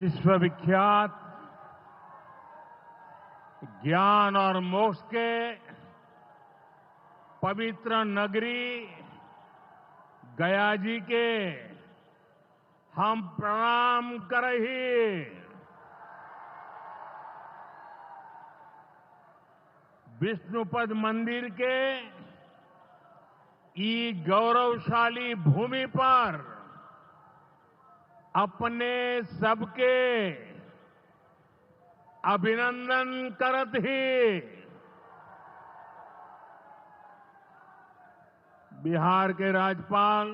विश्वविख्यात ज्ञान और मोक्ष के पवित्र नगरी गया जी के हम प्रणाम करही। विष्णुपद मंदिर के ई गौरवशाली भूमि पर अपने सबके अभिनंदन करत ही बिहार के राज्यपाल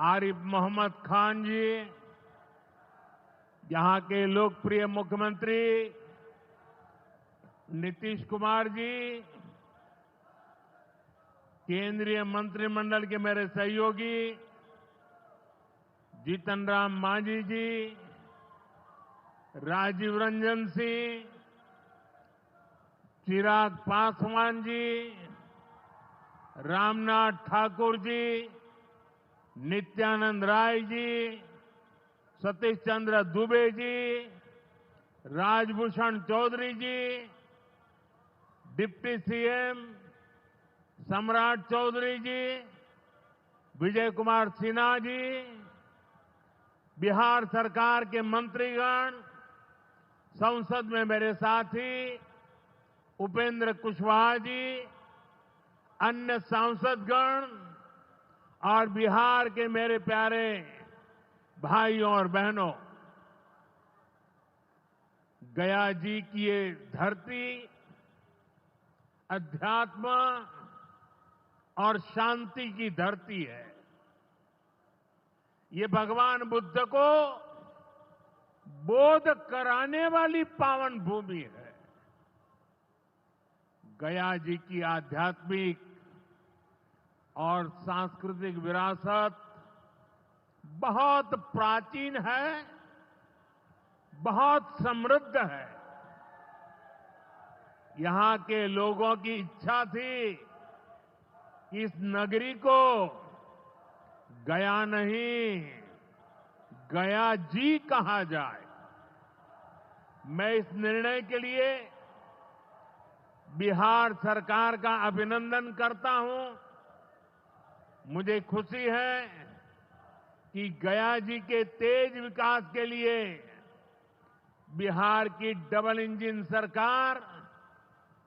आरिफ मोहम्मद खान जी, यहां के लोकप्रिय मुख्यमंत्री नीतीश कुमार जी, केंद्रीय मंत्रिमंडल के मेरे सहयोगी जीतन राम मांझी जी, राजीव रंजन सिंह, चिराग पासवान जी, रामनाथ ठाकुर जी, नित्यानंद राय जी, सतीश चंद्र दुबे जी, राजभूषण चौधरी जी, डिप्टी सीएम सम्राट चौधरी जी, विजय कुमार सिन्हा जी, बिहार सरकार के मंत्रीगण, संसद में मेरे साथी उपेंद्र कुशवाहा जी, अन्य सांसदगण और बिहार के मेरे प्यारे भाइयों और बहनों, गया जी की ये धरती अध्यात्म और शांति की धरती है। ये भगवान बुद्ध को बोध कराने वाली पावन भूमि है। गया जी की आध्यात्मिक और सांस्कृतिक विरासत बहुत प्राचीन है, बहुत समृद्ध है। यहां के लोगों की इच्छा थी कि इस नगरी को गया नहीं, गया जी कहा जाए। मैं इस निर्णय के लिए बिहार सरकार का अभिनंदन करता हूं। मुझे खुशी है कि गया जी के तेज विकास के लिए बिहार की डबल इंजन सरकार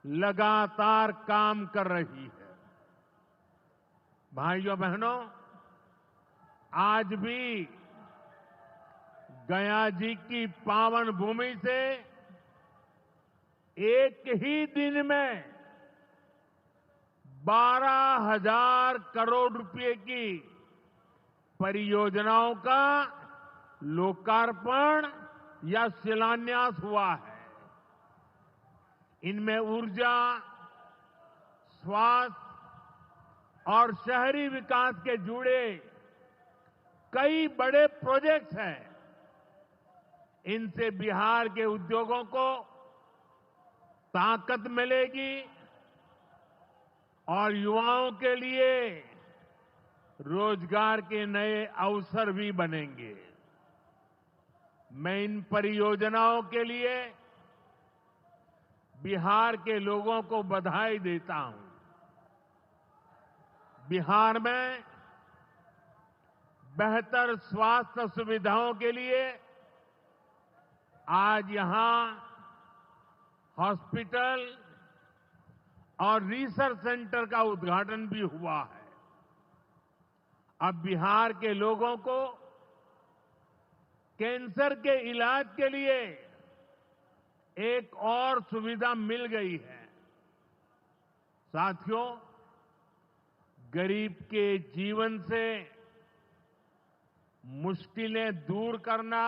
लगातार काम कर रही है। भाइयों बहनों, आज भी गया जी की पावन भूमि से एक ही दिन में 12,000 करोड़ रुपए की परियोजनाओं का लोकार्पण या शिलान्यास हुआ है। इनमें ऊर्जा, स्वास्थ्य और शहरी विकास के जुड़े कई बड़े प्रोजेक्ट्स हैं। इनसे बिहार के उद्योगों को ताकत मिलेगी और युवाओं के लिए रोजगार के नए अवसर भी बनेंगे। मैं इन परियोजनाओं के लिए बिहार के लोगों को बधाई देता हूं। बिहार में बेहतर स्वास्थ्य सुविधाओं के लिए आज यहां हॉस्पिटल और रिसर्च सेंटर का उद्घाटन भी हुआ है। अब बिहार के लोगों को कैंसर के इलाज के लिए एक और सुविधा मिल गई है। साथियों, गरीब के जीवन से मुश्किलें दूर करना,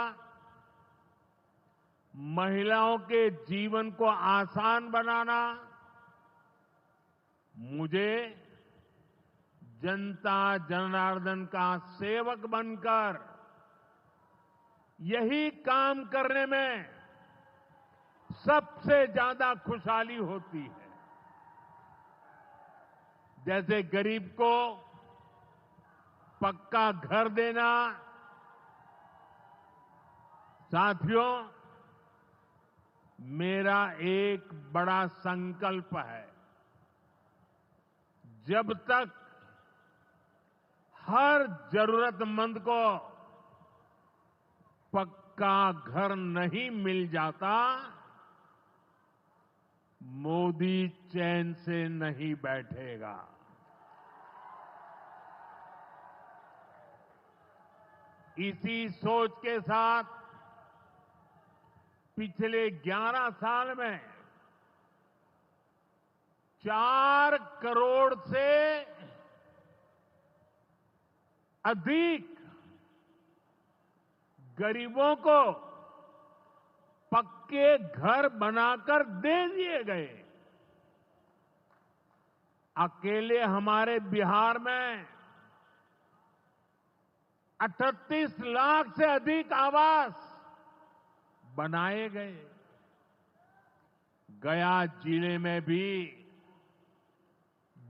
महिलाओं के जीवन को आसान बनाना मुझे जनता जनार्दन का सेवक बनकर यही काम करने में सबसे ज्यादा खुशहाली होती है। जैसे गरीब को पक्का घर देना, साथियों, मेरा एक बड़ा संकल्प है। जब तक हर जरूरतमंद को पक्का घर नहीं मिल जाता, मोदी चैन से नहीं बैठेगा। इसी सोच के साथ पिछले 11 साल में 4 करोड़ से अधिक गरीबों को पक्के घर बनाकर दे दिए गए। अकेले हमारे बिहार में 38 लाख से अधिक आवास बनाए गए। गया जिले में भी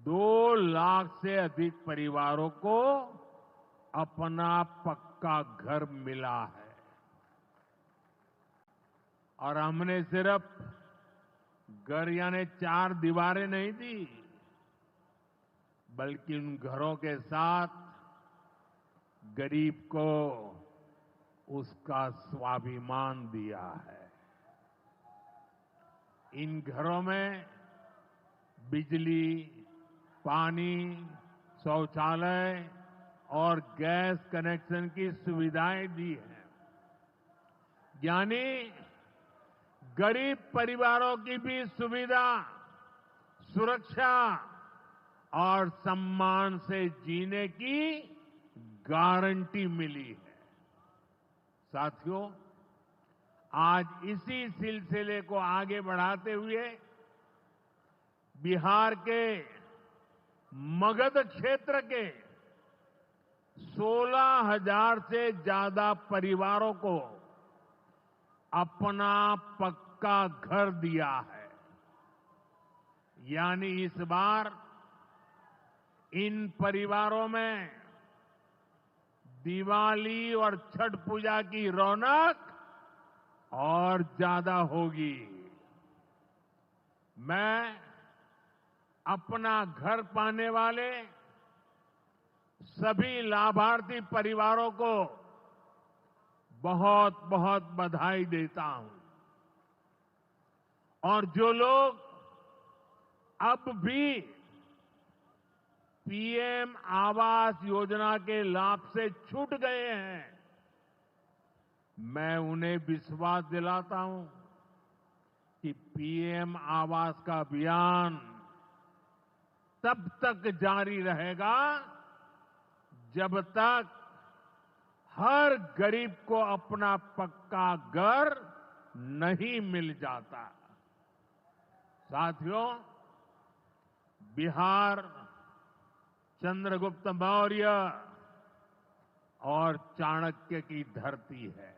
2 लाख से अधिक परिवारों को अपना पक्का घर मिला है। और हमने सिर्फ घर यानी 4 दीवारें नहीं दी, बल्कि उन घरों के साथ गरीब को उसका स्वाभिमान दिया है। इन घरों में बिजली, पानी, शौचालय और गैस कनेक्शन की सुविधाएं दी हैं। यानी गरीब परिवारों की भी सुविधा, सुरक्षा और सम्मान से जीने की गारंटी मिली है। साथियों, आज इसी सिलसिले को आगे बढ़ाते हुए बिहार के मगध क्षेत्र के 16,000 से ज्यादा परिवारों को अपना पक्का घर दिया है। यानी इस बार इन परिवारों में दिवाली और छठ पूजा की रौनक और ज्यादा होगी। मैं अपना घर पाने वाले सभी लाभार्थी परिवारों को बहुत बहुत बधाई देता हूं। और जो लोग अब भी पीएम आवास योजना के लाभ से छूट गए हैं, मैं उन्हें विश्वास दिलाता हूं कि पीएम आवास का अभियान तब तक जारी रहेगा जब तक हर गरीब को अपना पक्का घर नहीं मिल जाता। साथियों, बिहार चंद्रगुप्त मौर्य और चाणक्य की धरती है।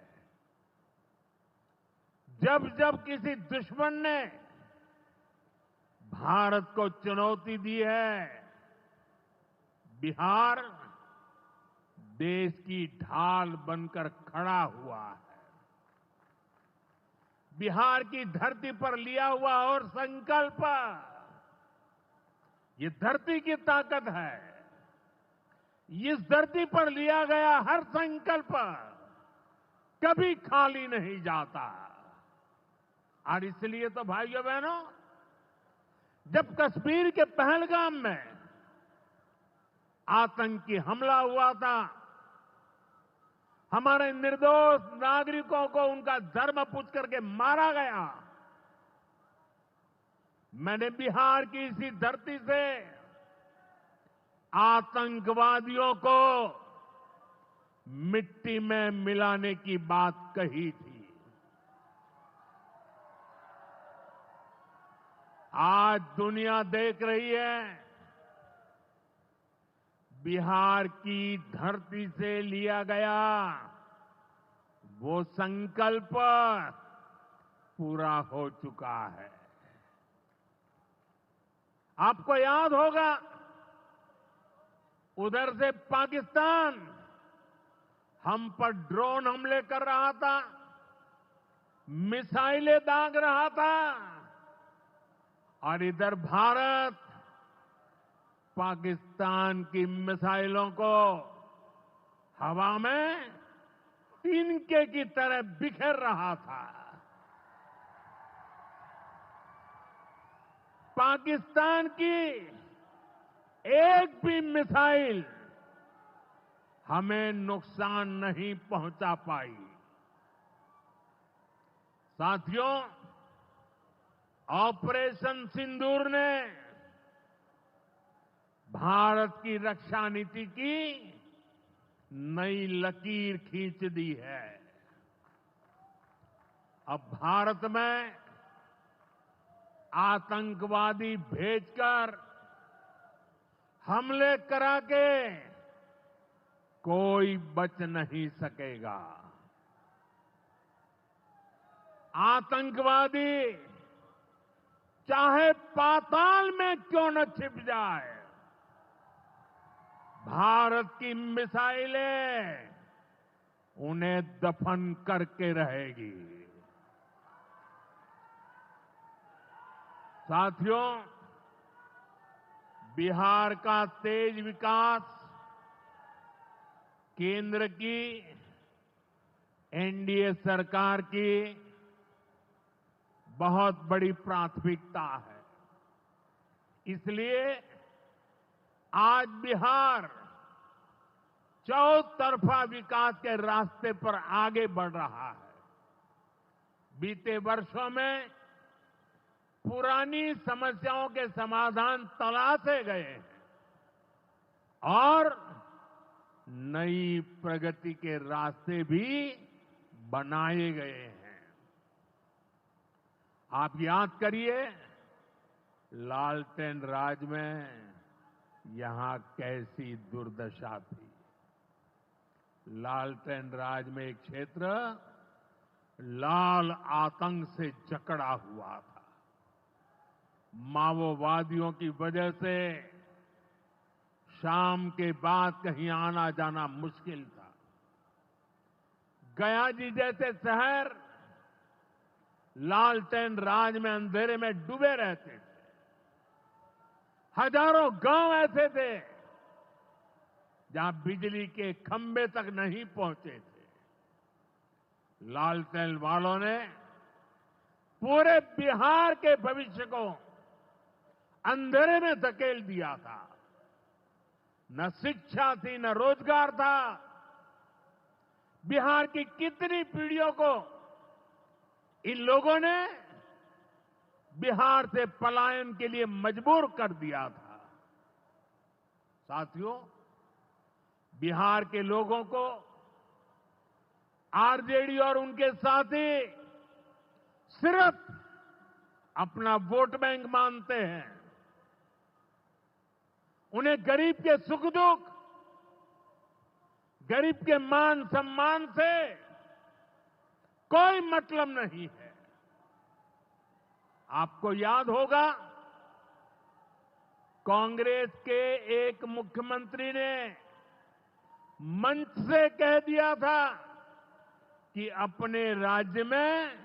जब जब किसी दुश्मन ने भारत को चुनौती दी है, बिहार देश की ढाल बनकर खड़ा हुआ है। बिहार की धरती पर लिया हुआ और संकल्प, ये धरती की ताकत है। इस धरती पर लिया गया हर संकल्प कभी खाली नहीं जाता। और इसलिए तो भाइयों बहनों, जब कश्मीर के पहलगाम में आतंकी हमला हुआ था, हमारे निर्दोष नागरिकों को उनका धर्म पूछ करके मारा गया, मैंने बिहार की इसी धरती से आतंकवादियों को मिट्टी में मिलाने की बात कही थी। आज दुनिया देख रही है, बिहार की धरती से लिया गया वो संकल्प पूरा हो चुका है। आपको याद होगा, उधर से पाकिस्तान हम पर ड्रोन हमले कर रहा था, मिसाइलें दाग रहा था और इधर भारत पाकिस्तान की मिसाइलों को हवा में तिनके की तरह बिखेर रहा था। पाकिस्तान की एक भी मिसाइल हमें नुकसान नहीं पहुंचा पाई। साथियों, ऑपरेशन सिंदूर ने भारत की रक्षा नीति की नई लकीर खींच दी है। अब भारत में आतंकवादी भेजकर हमले करा के कोई बच नहीं सकेगा। आतंकवादी चाहे पाताल में क्यों न छिप जाए, भारत की मिसाइलें उन्हें दफन करके रहेगी। साथियों, बिहार का तेज विकास केंद्र की एनडीए सरकार की बहुत बड़ी प्राथमिकता है। इसलिए आज बिहार चौतरफा विकास के रास्ते पर आगे बढ़ रहा है। बीते वर्षों में पुरानी समस्याओं के समाधान तलाशे गए हैं और नई प्रगति के रास्ते भी बनाए गए हैं। आप याद करिए, लालटेन राज में यहां कैसी दुर्दशा थी। लालटेन राज में एक क्षेत्र लाल आतंक से जकड़ा हुआ था। माओवादियों की वजह से शाम के बाद कहीं आना जाना मुश्किल था। गया जी जैसे शहर लालटेन राज में अंधेरे में डूबे रहते थे। हजारों गांव ऐसे थे जहां बिजली के खंभे तक नहीं पहुंचे थे। लालटेन वालों ने पूरे बिहार के भविष्य को अंधेरे में धकेल दिया था। न शिक्षा थी, न रोजगार था। बिहार की कितनी पीढ़ियों को इन लोगों ने बिहार से पलायन के लिए मजबूर कर दिया था। साथियों, बिहार के लोगों को आरजेडी और उनके साथी सिर्फ अपना वोट बैंक मानते हैं। उन्हें गरीब के सुख दुख, गरीब के मान सम्मान से कोई मतलब नहीं है। आपको याद होगा, कांग्रेस के एक मुख्यमंत्री ने मंच से कह दिया था कि अपने राज्य में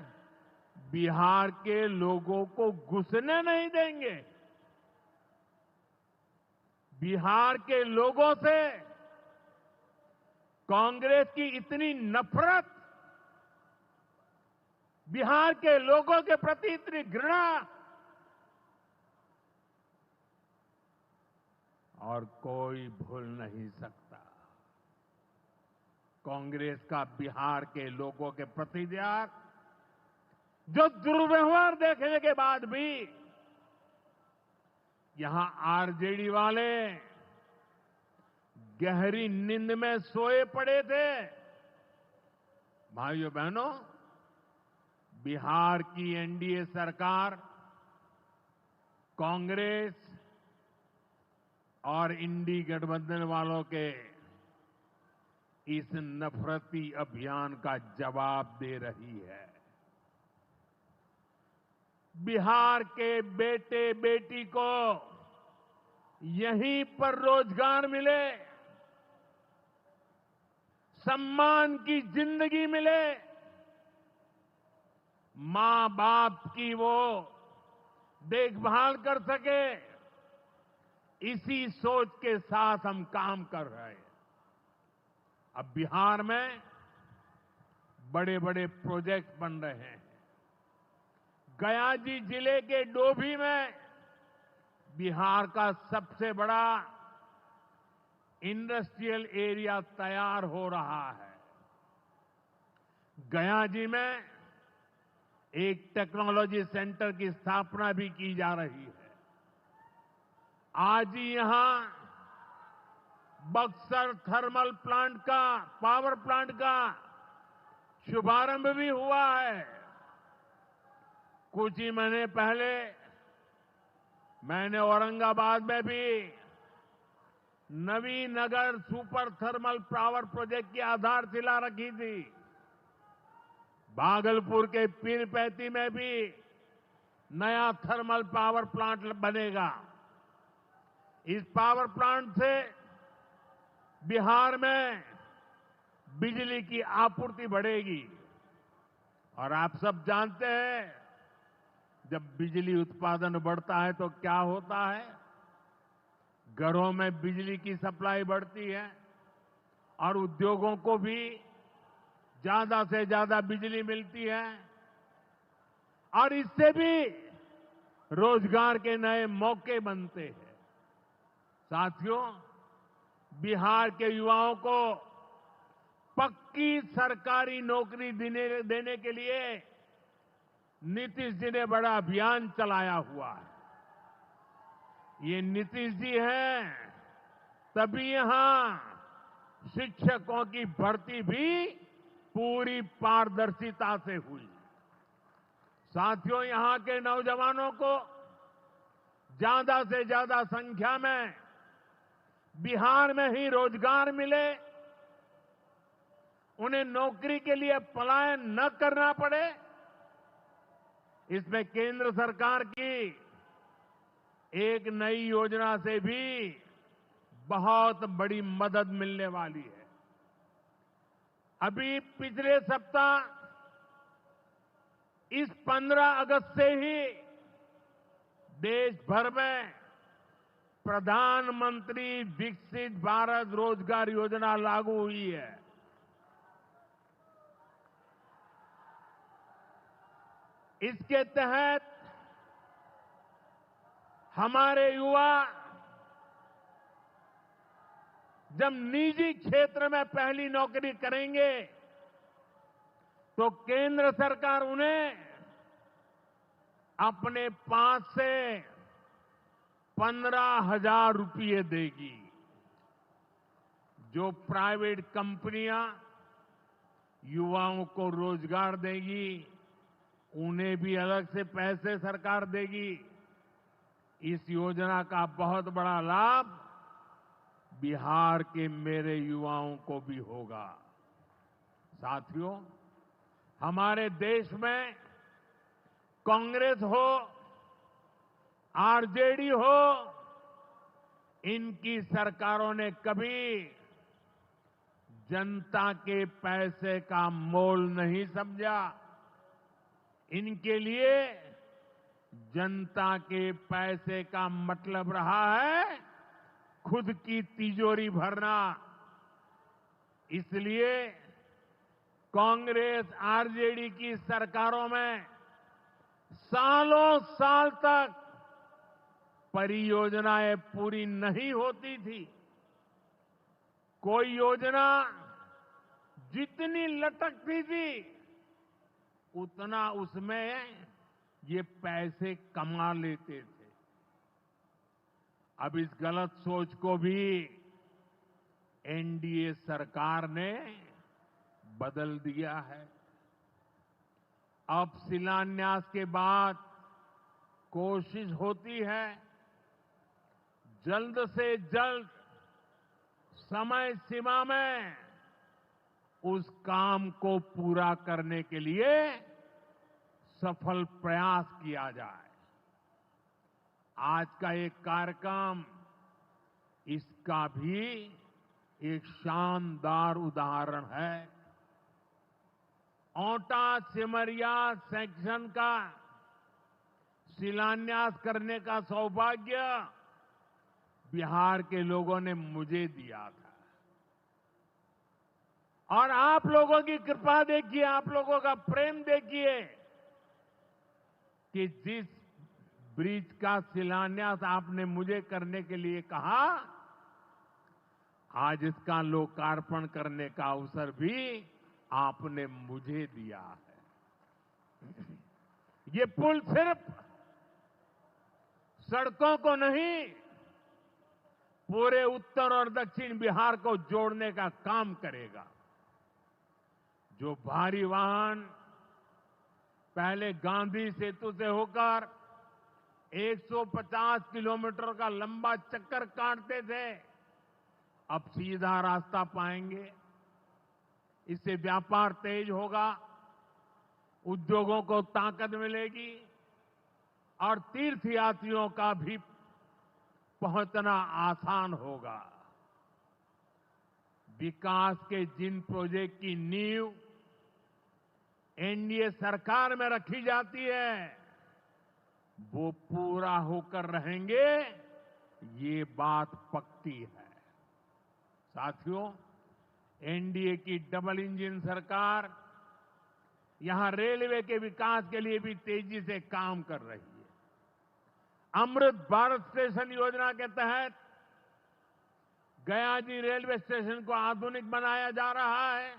बिहार के लोगों को घुसने नहीं देंगे। बिहार के लोगों से कांग्रेस की इतनी नफरत, बिहार के लोगों के प्रति इतनी घृणा, और कोई भूल नहीं सकता। कांग्रेस का बिहार के लोगों के प्रति जो दुर्व्यवहार देखने के बाद भी यहां आरजेडी वाले गहरी नींद में सोए पड़े थे। भाइयों बहनों, बिहार की एनडीए सरकार कांग्रेस और इंडी गठबंधन वालों के इस नफरती अभियान का जवाब दे रही है। बिहार के बेटे बेटी को यहीं पर रोजगार मिले, सम्मान की जिंदगी मिले, मां बाप की वो देखभाल कर सके, इसी सोच के साथ हम काम कर रहे हैं। अब बिहार में बड़े बड़े प्रोजेक्ट बन रहे हैं। गयाजी जिले के डोभी में बिहार का सबसे बड़ा इंडस्ट्रियल एरिया तैयार हो रहा है। गयाजी में एक टेक्नोलॉजी सेंटर की स्थापना भी की जा रही है। आज ही यहां बक्सर थर्मल प्लांट का, पावर प्लांट का शुभारंभ भी हुआ है। कुछ ही महीने पहले मैंने औरंगाबाद में भी Navinagar super thermal power project की आधारशिला रखी थी। भागलपुर के पीरपैंती में भी नया थर्मल पावर प्लांट बनेगा। इस पावर प्लांट से बिहार में बिजली की आपूर्ति बढ़ेगी। और आप सब जानते हैं, जब बिजली उत्पादन बढ़ता है तो क्या होता है? घरों में बिजली की सप्लाई बढ़ती है और उद्योगों को भी ज्यादा से ज्यादा बिजली मिलती है और इससे भी रोजगार के नए मौके बनते हैं। साथियों, बिहार के युवाओं को पक्की सरकारी नौकरी देने के लिए नीतीश जी ने बड़ा अभियान चलाया हुआ है। ये नीतीश जी हैं, तभी यहां शिक्षकों की भर्ती भी पूरी पारदर्शिता से हुई। साथियों, यहां के नौजवानों को ज्यादा से ज्यादा संख्या में बिहार में ही रोजगार मिले, उन्हें नौकरी के लिए पलायन न करना पड़े, इसमें केंद्र सरकार की एक नई योजना से भी बहुत बड़ी मदद मिलने वाली है। अभी पिछले सप्ताह इस 15 अगस्त से ही देश भर में प्रधानमंत्री विकसित भारत रोजगार योजना लागू हुई है। इसके तहत हमारे युवा जब निजी क्षेत्र में पहली नौकरी करेंगे तो केंद्र सरकार उन्हें अपने पास से 15,000 रुपये देगी। जो प्राइवेट कंपनियां युवाओं को रोजगार देगी, उन्हें भी अलग से पैसे सरकार देगी। इस योजना का बहुत बड़ा लाभ बिहार के मेरे युवाओं को भी होगा। साथियों, हमारे देश में कांग्रेस हो, आरजेडी हो, इनकी सरकारों ने कभी जनता के पैसे का मोल नहीं समझा। इनके लिए जनता के पैसे का मतलब रहा है खुद की तिजोरी भरना। इसलिए कांग्रेस आरजेडी की सरकारों में सालों साल तक परियोजनाएं पूरी नहीं होती थी। कोई योजना जितनी लटकती थी उतना उसमें ये पैसे कमा लेते थे। अब इस गलत सोच को भी एनडीए सरकार ने बदल दिया है। अब शिलान्यास के बाद कोशिश होती है जल्द से जल्द समय सीमा में उस काम को पूरा करने के लिए सफल प्रयास किया जाए। आज का एक कार्यक्रम इसका भी एक शानदार उदाहरण है। औंटा सिमरिया सेक्शन का शिलान्यास करने का सौभाग्य बिहार के लोगों ने मुझे दिया था। और आप लोगों की कृपा देखिए, आप लोगों का प्रेम देखिए कि जिस ब्रिज का शिलान्यास आपने मुझे करने के लिए कहा, आज इसका लोकार्पण करने का अवसर भी आपने मुझे दिया है। ये पुल सिर्फ सड़कों को नहीं, पूरे उत्तर और दक्षिण बिहार को जोड़ने का काम करेगा। जो भारी वाहन पहले गांधी सेतु से होकर 150 किलोमीटर का लंबा चक्कर काटते थे, अब सीधा रास्ता पाएंगे। इससे व्यापार तेज होगा, उद्योगों को ताकत मिलेगी और तीर्थयात्रियों का भी पहुंचना आसान होगा। विकास के जिन प्रोजेक्ट की नींव एनडीए सरकार में रखी जाती है, वो पूरा होकर रहेंगे, ये बात पक्की है। साथियों, एनडीए की डबल इंजन सरकार यहां रेलवे के विकास के लिए भी तेजी से काम कर रही है। अमृत भारत स्टेशन योजना के तहत गयाजी रेलवे स्टेशन को आधुनिक बनाया जा रहा है।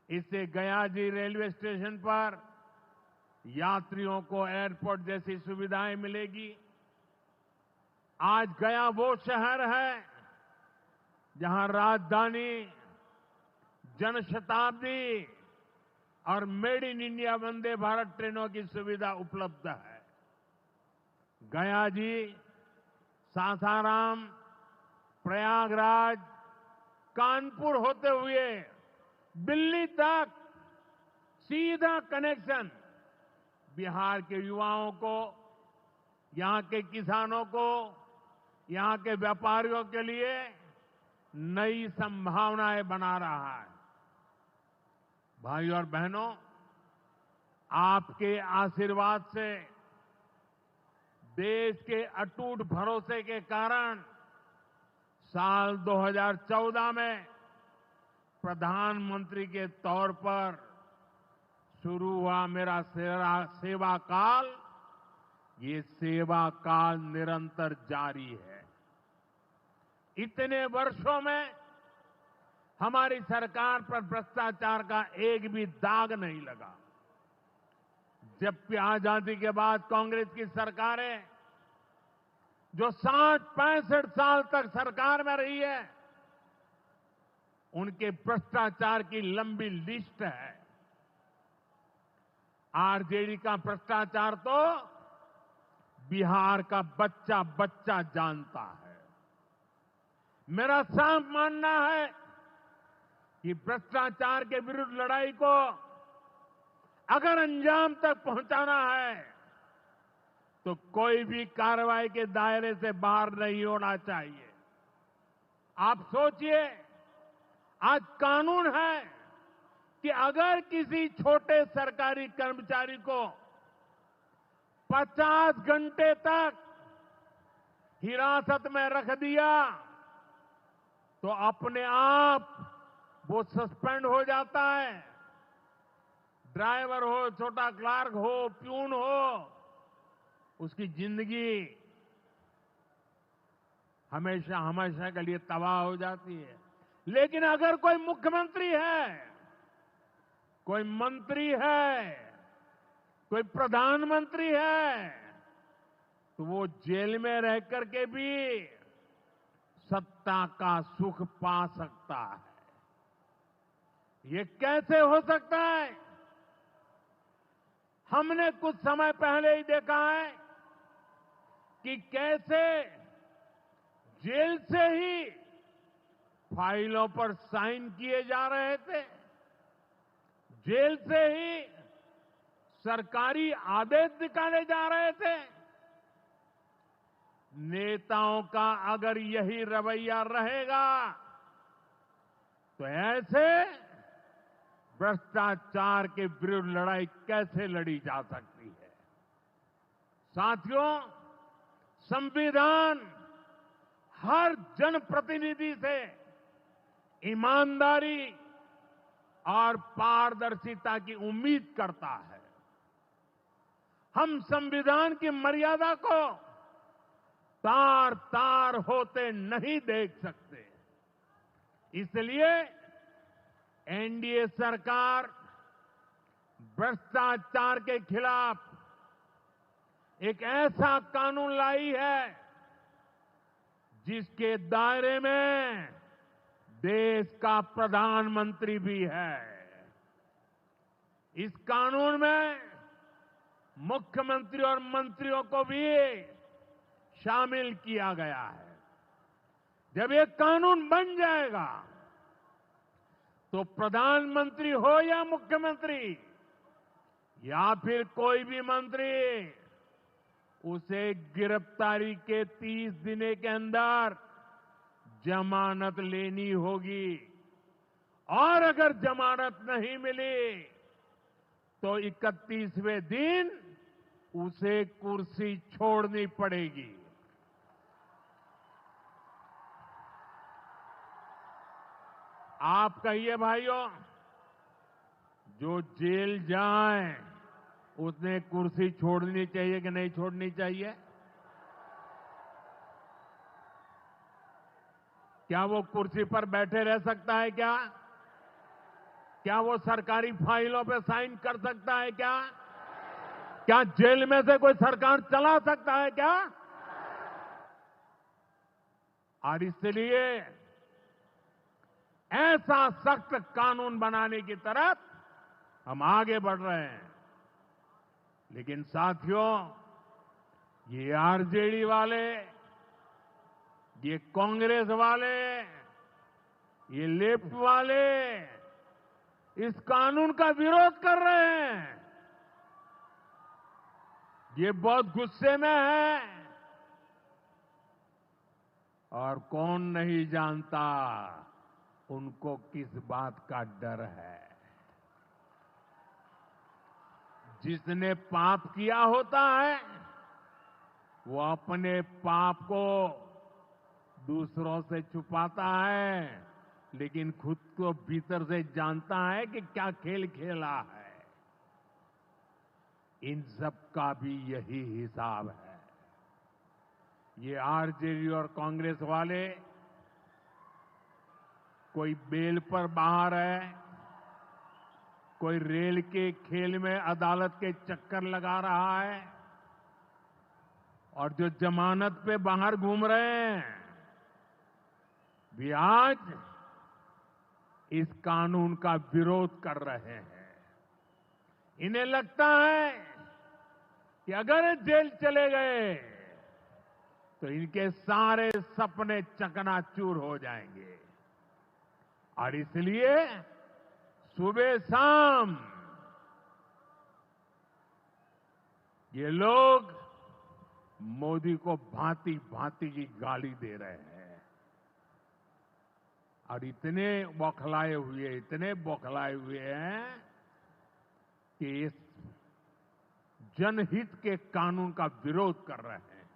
इससे गयाजी रेलवे स्टेशन पर यात्रियों को एयरपोर्ट जैसी सुविधाएं मिलेगी। आज गया वो शहर है जहां राजधानी, जनशताब्दी और made in India Vande Bharat ट्रेनों की सुविधा उपलब्ध है। गयाजी, सासाराम, प्रयागराज, कानपुर होते हुए दिल्ली तक सीधा कनेक्शन बिहार के युवाओं को, यहां के किसानों को, यहां के व्यापारियों के लिए नई संभावनाएं बना रहा है। भाइयों और बहनों, आपके आशीर्वाद से, देश के अटूट भरोसे के कारण साल 2014 में प्रधानमंत्री के तौर पर शुरू हुआ मेरा सेवा काल, ये सेवा काल निरंतर जारी है। इतने वर्षों में हमारी सरकार पर भ्रष्टाचार का एक भी दाग नहीं लगा। जबकि आजादी के बाद कांग्रेस की सरकारें जो 60-65 साल तक सरकार में रही है, उनके भ्रष्टाचार की लंबी लिस्ट है। आरजेडी का भ्रष्टाचार तो बिहार का बच्चा बच्चा जानता है। मेरा साफ मानना है कि भ्रष्टाचार के विरुद्ध लड़ाई को अगर अंजाम तक पहुंचाना है तो कोई भी कार्रवाई के दायरे से बाहर नहीं होना चाहिए। आप सोचिए, आज कानून है कि अगर किसी छोटे सरकारी कर्मचारी को 50 घंटे तक हिरासत में रख दिया तो अपने आप वो सस्पेंड हो जाता है। ड्राइवर हो, छोटा क्लार्क हो, प्यून हो, उसकी जिंदगी हमेशा हमेशा के लिए तबाह हो जाती है। लेकिन अगर कोई मुख्यमंत्री है, कोई मंत्री है, कोई प्रधानमंत्री है, तो वो जेल में रह करके भी सत्ता का सुख पा सकता है। ये कैसे हो सकता है? हमने कुछ समय पहले ही देखा है कि कैसे जेल से ही फाइलों पर साइन किए जा रहे थे, जेल से ही सरकारी आदेश निकाले जा रहे थे। नेताओं का अगर यही रवैया रहेगा तो ऐसे भ्रष्टाचार के विरुद्ध लड़ाई कैसे लड़ी जा सकती है। साथियों, संविधान हर जनप्रतिनिधि से ईमानदारी और पारदर्शिता की उम्मीद करता है। हम संविधान की मर्यादा को तार तार होते नहीं देख सकते। इसलिए एनडीए सरकार भ्रष्टाचार के खिलाफ एक ऐसा कानून लाई है जिसके दायरे में देश का प्रधानमंत्री भी है। इस कानून में मुख्यमंत्री और मंत्रियों को भी शामिल किया गया है। जब ये कानून बन जाएगा तो प्रधानमंत्री हो या मुख्यमंत्री या फिर कोई भी मंत्री, उसे गिरफ्तारी के 30 दिन के अंदर जमानत लेनी होगी और अगर जमानत नहीं मिली तो 31वें दिन उसे कुर्सी छोड़नी पड़ेगी। आप कहिए भाइयों, जो जेल जाए उसने कुर्सी छोड़नी चाहिए कि नहीं छोड़नी चाहिए? क्या वो कुर्सी पर बैठे रह सकता है क्या? क्या वो सरकारी फाइलों पे साइन कर सकता है क्या? क्या जेल में से कोई सरकार चला सकता है क्या? और इसलिए ऐसा सख्त कानून बनाने की तरफ हम आगे बढ़ रहे हैं। लेकिन साथियों, ये आरजेडी वाले, ये कांग्रेस वाले, ये लेफ्ट वाले इस कानून का विरोध कर रहे हैं। ये बहुत गुस्से में है और कौन नहीं जानता उनको किस बात का डर है। जिसने पाप किया होता है वो अपने पाप को दूसरों से छुपाता है, लेकिन खुद को भीतर से जानता है कि क्या खेल खेला है। इन सब का भी यही हिसाब है। ये आरजेडी और कांग्रेस वाले कोई बेल पर बाहर है, कोई रेल के खेल में अदालत के चक्कर लगा रहा है, और जो जमानत पे बाहर घूम रहे हैं भी आज इस कानून का विरोध कर रहे हैं। इन्हें लगता है कि अगर जेल चले गए तो इनके सारे सपने चकनाचूर हो जाएंगे, और इसलिए सुबह शाम ये लोग मोदी को भांति भांति की गाली दे रहे हैं और इतने बौखलाए हुए हैं कि इस जनहित के कानून का विरोध कर रहे हैं।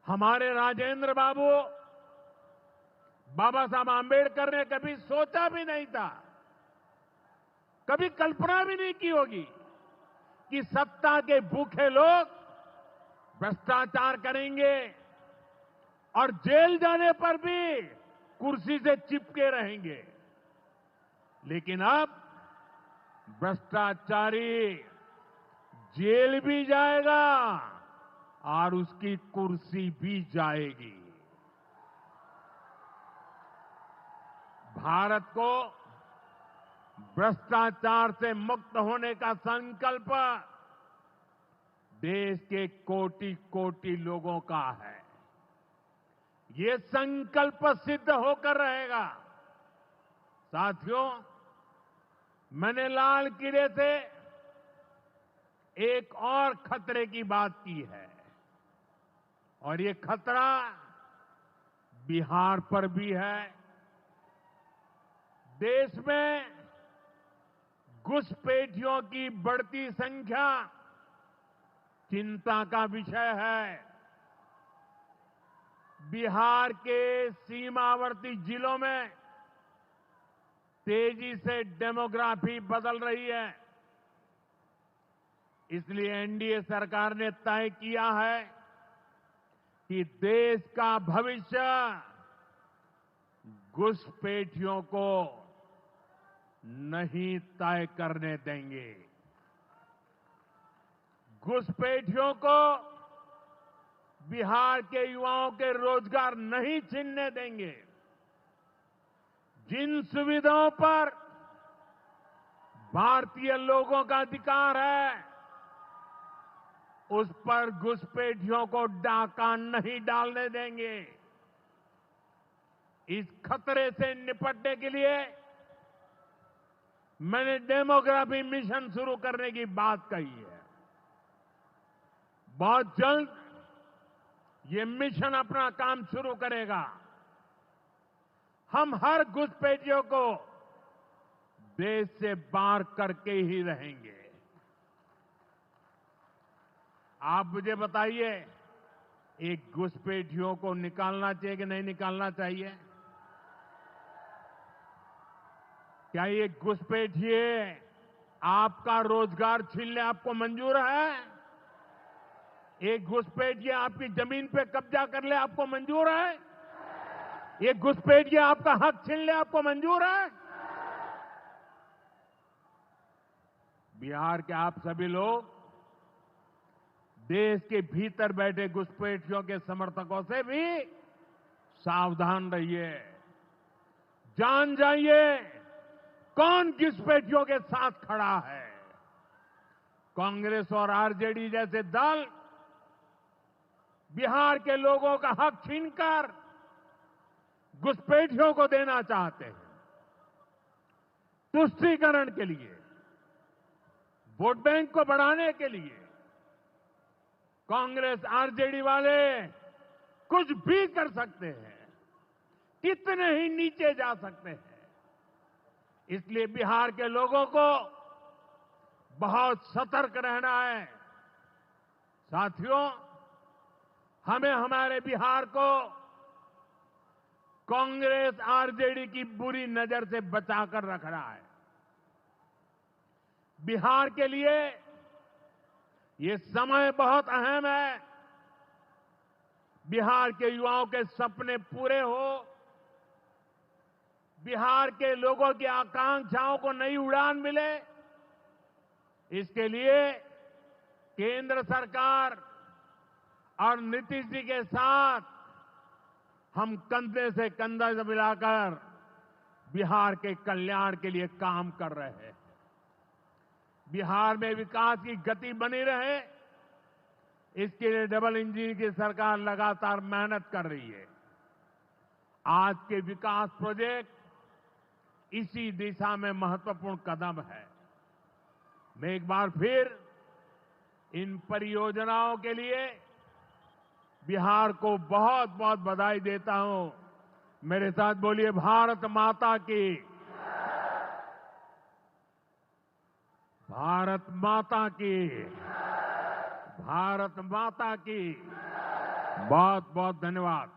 हमारे राजेंद्र बाबू, बाबा साहब आंबेडकर ने कभी सोचा भी नहीं था, कभी कल्पना भी नहीं की होगी कि सत्ता के भूखे लोग भ्रष्टाचार करेंगे और जेल जाने पर भी कुर्सी से चिपके रहेंगे। लेकिन अब भ्रष्टाचारी जेल भी जाएगा और उसकी कुर्सी भी जाएगी। भारत को भ्रष्टाचार से मुक्त होने का संकल्प देश के कोटि कोटि लोगों का है। ये संकल्प सिद्ध होकर रहेगा। साथियों, मैंने लाल किले से एक और खतरे की बात की है, और ये खतरा बिहार पर भी है। देश में घुसपैठियों की बढ़ती संख्या चिंता का विषय है। बिहार के सीमावर्ती जिलों में तेजी से डेमोग्राफी बदल रही है। इसलिए एनडीए सरकार ने तय किया है कि देश का भविष्य घुसपैठियों को नहीं तय करने देंगे। घुसपैठियों को बिहार के युवाओं के रोजगार नहीं छीनने देंगे। जिन सुविधाओं पर भारतीय लोगों का अधिकार है, उस पर घुसपैठियों को डाका नहीं डालने देंगे। इस खतरे से निपटने के लिए मैंने डेमोग्राफी मिशन शुरू करने की बात कही है। बहुत जल्द ये मिशन अपना काम शुरू करेगा। हम हर घुसपैठियों को देश से बाहर करके ही रहेंगे। आप मुझे बताइए, एक घुसपैठियों को निकालना चाहिए कि नहीं निकालना चाहिए? क्या ये घुसपैठिए आपका रोजगार छीन ले आपको मंजूर है? एक घुसपैठिया आपकी जमीन पे कब्जा कर ले आपको मंजूर है? एक घुसपैठिया आपका हक छीन ले आपको मंजूर है? बिहार के आप सभी लोग देश के भीतर बैठे घुसपैठियों के समर्थकों से भी सावधान रहिए। जान जाइए कौन घुसपैठियों के साथ खड़ा है। कांग्रेस और आरजेडी जैसे दल बिहार के लोगों का हक छीनकर घुसपैठियों को देना चाहते हैं। तुष्टीकरण के लिए, वोट बैंक को बढ़ाने के लिए कांग्रेस आरजेडी वाले कुछ भी कर सकते हैं, कितने ही नीचे जा सकते हैं। इसलिए बिहार के लोगों को बहुत सतर्क रहना है। साथियों, हमें हमारे बिहार को कांग्रेस आरजेडी की बुरी नजर से बचाकर रखना है। बिहार के लिए ये समय बहुत अहम है। बिहार के युवाओं के सपने पूरे हो, बिहार के लोगों की आकांक्षाओं को नई उड़ान मिले, इसके लिए केंद्र सरकार और नीतीश जी के साथ हम कंधे से कंधा मिलाकर बिहार के कल्याण के लिए काम कर रहे हैं। बिहार में विकास की गति बनी रहे, इसके लिए डबल इंजन की सरकार लगातार मेहनत कर रही है। आज के विकास प्रोजेक्ट इसी दिशा में महत्वपूर्ण कदम है। मैं एक बार फिर इन परियोजनाओं के लिए बिहार को बहुत बहुत बधाई देता हूं। मेरे साथ बोलिए, भारत माता की, भारत माता की, भारत माता की। बहुत बहुत धन्यवाद।